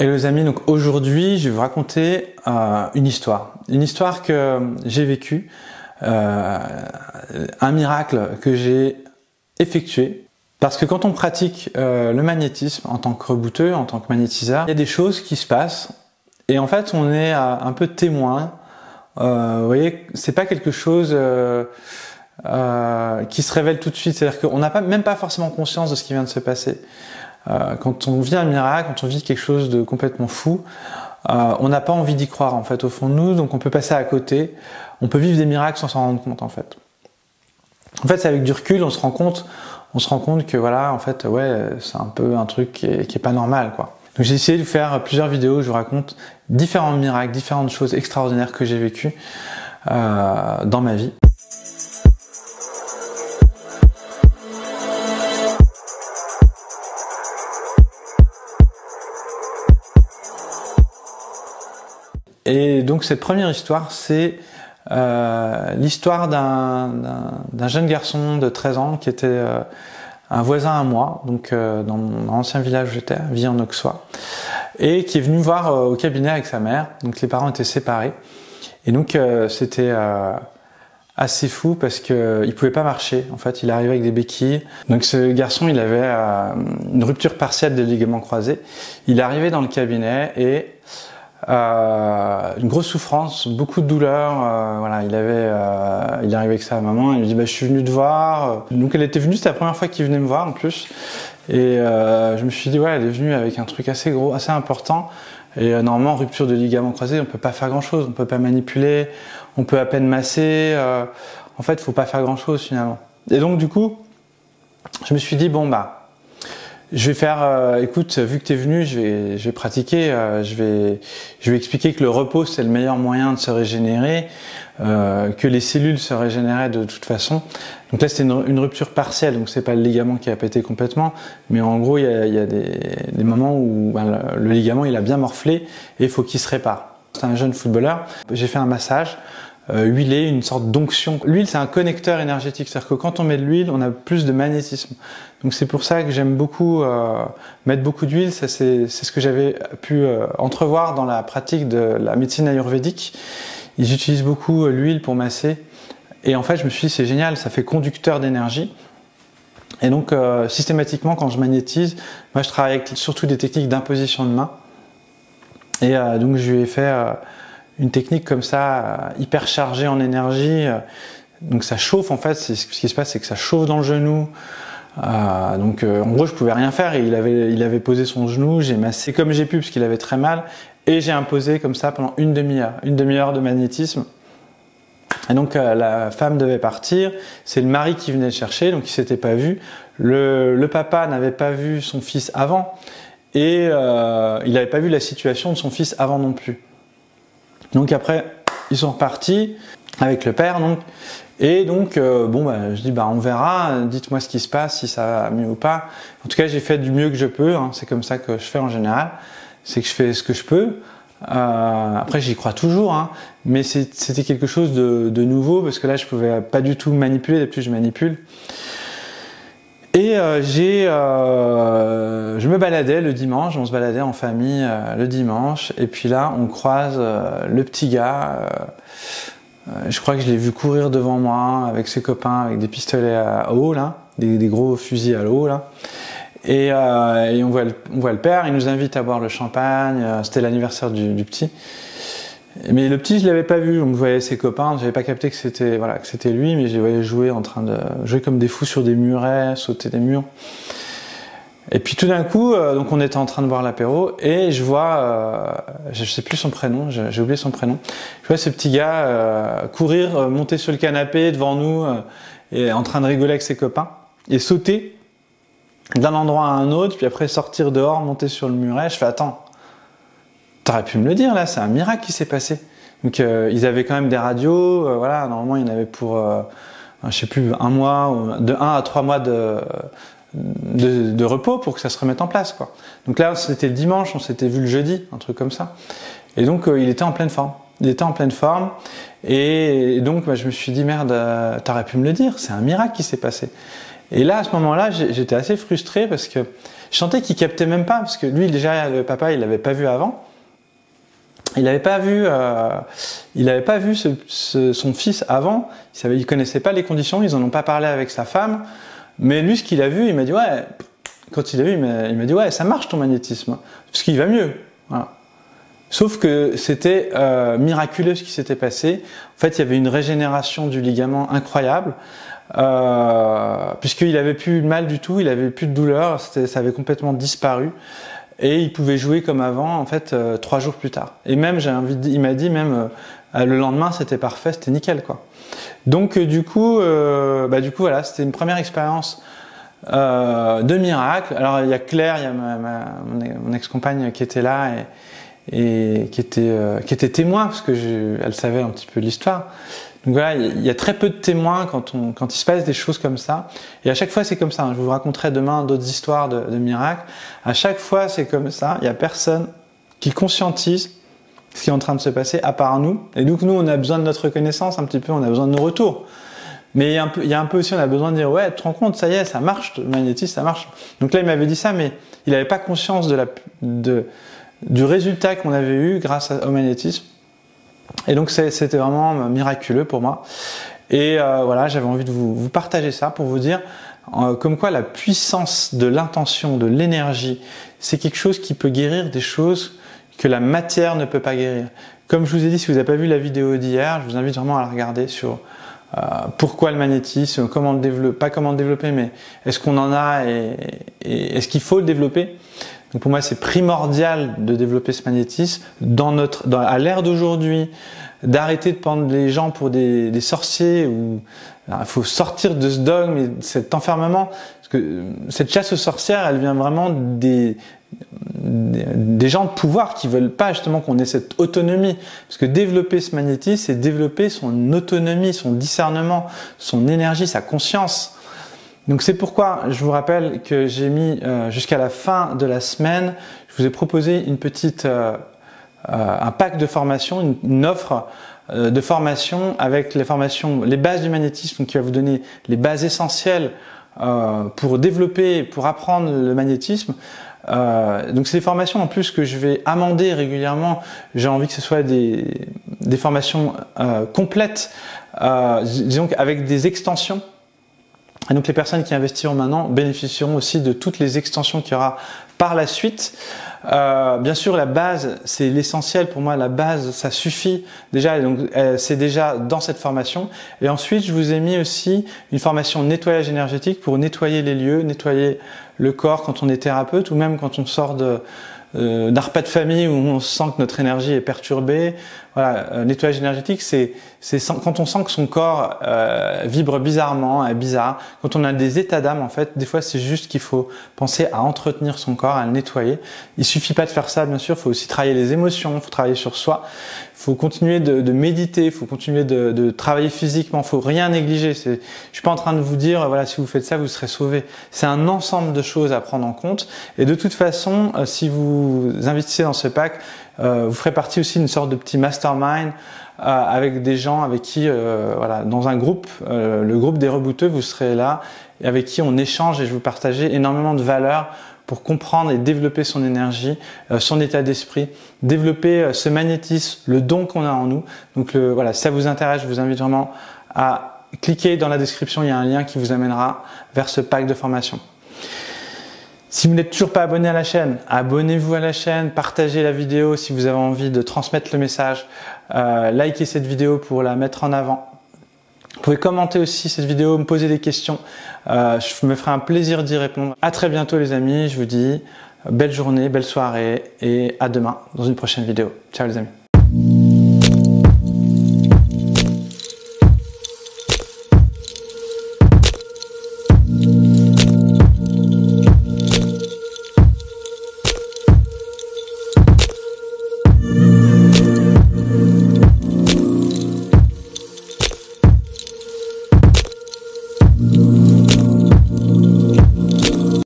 Hello les amis, donc aujourd'hui je vais vous raconter une histoire que j'ai vécue, un miracle que j'ai effectué. Parce que quand on pratique le magnétisme en tant que rebooteux, en tant que magnétiseur, il y a des choses qui se passent et en fait on est un peu témoin. Vous voyez, c'est pas quelque chose qui se révèle tout de suite, c'est-à-dire qu'on n'a même pas forcément conscience de ce qui vient de se passer. Quand on vit un miracle, quand on vit quelque chose de complètement fou, on n'a pas envie d'y croire en fait au fond de nous, donc on peut passer à côté. On peut vivre des miracles sans s'en rendre compte en fait. En fait, c'est avec du recul, on se rend compte que voilà, en fait, ouais, c'est un peu un truc qui est pas normal quoi. Donc j'ai essayé de faire plusieurs vidéos où je vous raconte différents miracles, différentes choses extraordinaires que j'ai vécues dans ma vie. Et donc cette première histoire, c'est l'histoire d'un jeune garçon de 13 ans qui était un voisin à moi, donc dans mon ancien village où j'étais, à Villeneuve-en-Auxois, et qui est venu me voir au cabinet avec sa mère. Donc les parents étaient séparés, et donc c'était assez fou parce que il pouvait pas marcher. En fait, il arrivait avec des béquilles. Donc ce garçon, il avait une rupture partielle des ligaments croisés. Il est arrivé dans le cabinet et une grosse souffrance, beaucoup de douleur. Voilà, il est arrivé avec sa maman. Il lui dit bah, je suis venu te voir. Donc elle était venue, c'était la première fois qu'il venait me voir en plus. Et je me suis dit ouais, elle est venue avec un truc assez gros, assez important. Et normalement, rupture de ligaments croisés, on peut pas faire grand chose, on peut pas manipuler, on peut à peine masser. En fait, faut pas faire grand chose finalement. Et donc du coup, je me suis dit bon bah. Je vais faire, écoute, vu que tu es venu, je vais pratiquer, je vais expliquer que le repos c'est le meilleur moyen de se régénérer, que les cellules se régénéraient de toute façon. Donc là c'était une rupture partielle, donc c'est pas le ligament qui a pété complètement, mais en gros il y a des moments où ben, le ligament il a bien morflé et il faut qu'il se répare. C'est un jeune footballeur, j'ai fait un massage. Huilé, une sorte d'onction. L'huile, c'est un connecteur énergétique, c'est-à-dire que quand on met de l'huile, on a plus de magnétisme. Donc c'est pour ça que j'aime beaucoup mettre beaucoup d'huile. Ça, c'est ce que j'avais pu entrevoir dans la pratique de la médecine ayurvédique. Ils utilisent beaucoup l'huile pour masser. Et en fait, je me suis dit, c'est génial, ça fait conducteur d'énergie. Et donc, systématiquement, quand je magnétise, moi, je travaille avec surtout des techniques d'imposition de main. Et donc, je lui ai fait une technique comme ça, hyper chargée en énergie, donc ça chauffe en fait, ce qui se passe c'est que ça chauffe dans le genou, donc en gros je pouvais rien faire et il avait posé son genou, j'ai massé comme j'ai pu parce qu'il avait très mal et j'ai imposé comme ça pendant une demi-heure de magnétisme. Et donc la femme devait partir, c'est le mari qui venait le chercher, donc il s'était pas vu, le papa n'avait pas vu son fils avant et il n'avait pas vu la situation de son fils avant non plus. Donc après, ils sont repartis avec le père, donc. Et donc, bon, bah, je dis, bah, on verra, dites-moi ce qui se passe, si ça va mieux ou pas. En tout cas, j'ai fait du mieux que je peux, hein, c'est comme ça que je fais en général, c'est que je fais ce que je peux. Après, j'y crois toujours, hein, mais c'était quelque chose de nouveau, parce que là, je pouvais pas du tout manipuler, d'habitude, je manipule. Et je me baladais le dimanche, on se baladait en famille le dimanche, et puis là on croise le petit gars, je crois que je l'ai vu courir devant moi avec ses copains avec des pistolets à eau là, des gros fusils à l'eau là, et on voit le père, il nous invite à boire le champagne, c'était l'anniversaire du petit. Mais le petit, je l'avais pas vu, on voyait ses copains, j'avais pas capté que c'était lui, mais je les voyais jouer en train de jouer comme des fous sur des murets, sauter des murs. Et puis tout d'un coup, donc on était en train de boire l'apéro et je vois, je sais plus son prénom, j'ai oublié son prénom. Je vois ce petit gars courir, monter sur le canapé devant nous et en train de rigoler avec ses copains et sauter d'un endroit à un autre, puis après sortir dehors, monter sur le muret. Je fais attends. T'aurais pu me le dire là, c'est un miracle qui s'est passé. Donc ils avaient quand même des radios, voilà, normalement il y en avait pour, je sais plus, un mois, de 1 à 3 mois de repos pour que ça se remette en place quoi. Donc là c'était le dimanche, on s'était vu le jeudi, un truc comme ça. Et donc il était en pleine forme. Et donc bah, je me suis dit merde, t'aurais pu me le dire, c'est un miracle qui s'est passé. Et là à ce moment-là j'étais assez frustré parce que Je sentais qu'il captait même pas, parce que lui, déjà, le papa, il l'avait pas vu avant. Il n'avait pas vu, son fils avant. Il connaissait pas les conditions. Ils en ont pas parlé avec sa femme. Mais lui, ce qu'il a vu, il m'a dit ouais. Quand il a vu, il m'a dit ouais, ça marche ton magnétisme, parce qu'il va mieux. Voilà. Sauf que c'était miraculeux ce qui s'était passé. En fait, il y avait une régénération du ligament incroyable, puisqu'il avait plus de mal du tout, il avait plus de douleur, ça avait complètement disparu. Et il pouvait jouer comme avant, en fait, 3 jours plus tard. Et même, il m'a dit même le lendemain, c'était parfait, c'était nickel, quoi. Donc du coup, voilà, c'était une première expérience de miracle. Alors il y a Claire, il y a mon ex-compagne qui était là et qui était témoin, parce que elle savait un petit peu l'histoire. Donc voilà, il y a très peu de témoins quand il se passe des choses comme ça. Et à chaque fois, c'est comme ça. Je vous raconterai demain d'autres histoires de miracles. À chaque fois, c'est comme ça. Il n'y a personne qui conscientise ce qui est en train de se passer, à part nous. Et donc, nous, on a besoin de notre reconnaissance un petit peu, on a besoin de nos retours. Mais il y a un peu aussi, on a besoin de dire, ouais, tu te rends compte, ça y est, ça marche, le magnétisme, ça marche. Donc là, il m'avait dit ça, mais il n'avait pas conscience du résultat qu'on avait eu grâce au magnétisme. Et donc c'était vraiment miraculeux pour moi. Et voilà, j'avais envie de vous partager ça pour vous dire comme quoi la puissance de l'intention, de l'énergie, c'est quelque chose qui peut guérir des choses que la matière ne peut pas guérir. Comme je vous ai dit, si vous n'avez pas vu la vidéo d'hier, je vous invite vraiment à la regarder sur pourquoi le magnétisme, comment le développer, pas comment le développer, mais est-ce qu'on en a et est-ce qu'il faut le développer. Donc pour moi, c'est primordial de développer ce magnétisme à l'ère d'aujourd'hui, d'arrêter de prendre les gens pour des sorciers. Il faut sortir de ce dogme et de cet enfermement, parce que cette chasse aux sorcières, elle vient vraiment des gens de pouvoir qui veulent pas justement qu'on ait cette autonomie, parce que développer ce magnétisme, c'est développer son autonomie, son discernement, son énergie, sa conscience. Donc c'est pourquoi je vous rappelle que j'ai mis jusqu'à la fin de la semaine, je vous ai proposé un pack de formation, une offre de formation avec les bases du magnétisme, qui va vous donner les bases essentielles pour développer, pour apprendre le magnétisme. Donc c'est des formations en plus que je vais amender régulièrement. J'ai envie que ce soit des formations complètes, disons avec des extensions. Et donc les personnes qui investiront maintenant bénéficieront aussi de toutes les extensions qu'il y aura par la suite. Bien sûr, la base, c'est l'essentiel. Pour moi, la base, ça suffit déjà. Donc, c'est déjà dans cette formation. Et ensuite, je vous ai mis aussi une formation nettoyage énergétique pour nettoyer les lieux, nettoyer le corps quand on est thérapeute, ou même quand on sort d'un repas de famille où on sent que notre énergie est perturbée. Voilà, nettoyage énergétique, c'est quand on sent que son corps vibre bizarrement, est bizarre. Quand on a des états d'âme, en fait, des fois c'est juste qu'il faut penser à entretenir son corps, à le nettoyer. Il suffit pas de faire ça, bien sûr. Il faut aussi travailler les émotions, il faut travailler sur soi. Il faut continuer de méditer, il faut continuer de travailler physiquement. Il faut rien négliger. Je suis pas en train de vous dire, voilà, si vous faites ça, vous serez sauvé. C'est un ensemble de choses à prendre en compte. Et de toute façon, si vous investissez dans ce pack, vous ferez partie aussi d'une sorte de petit mastermind avec des gens avec qui, voilà, dans un groupe, le groupe des rebooteux, vous serez là, et avec qui on échange et je vous partage énormément de valeurs pour comprendre et développer son énergie, son état d'esprit, développer ce magnétisme, le don qu'on a en nous. Donc voilà, si ça vous intéresse, je vous invite vraiment à cliquer dans la description, il y a un lien qui vous amènera vers ce pack de formation. Si vous n'êtes toujours pas abonné à la chaîne, abonnez-vous à la chaîne, partagez la vidéo si vous avez envie de transmettre le message, likez cette vidéo pour la mettre en avant. Vous pouvez commenter aussi cette vidéo, me poser des questions, je me ferai un plaisir d'y répondre. À très bientôt les amis, je vous dis belle journée, belle soirée et à demain dans une prochaine vidéo. Ciao les amis.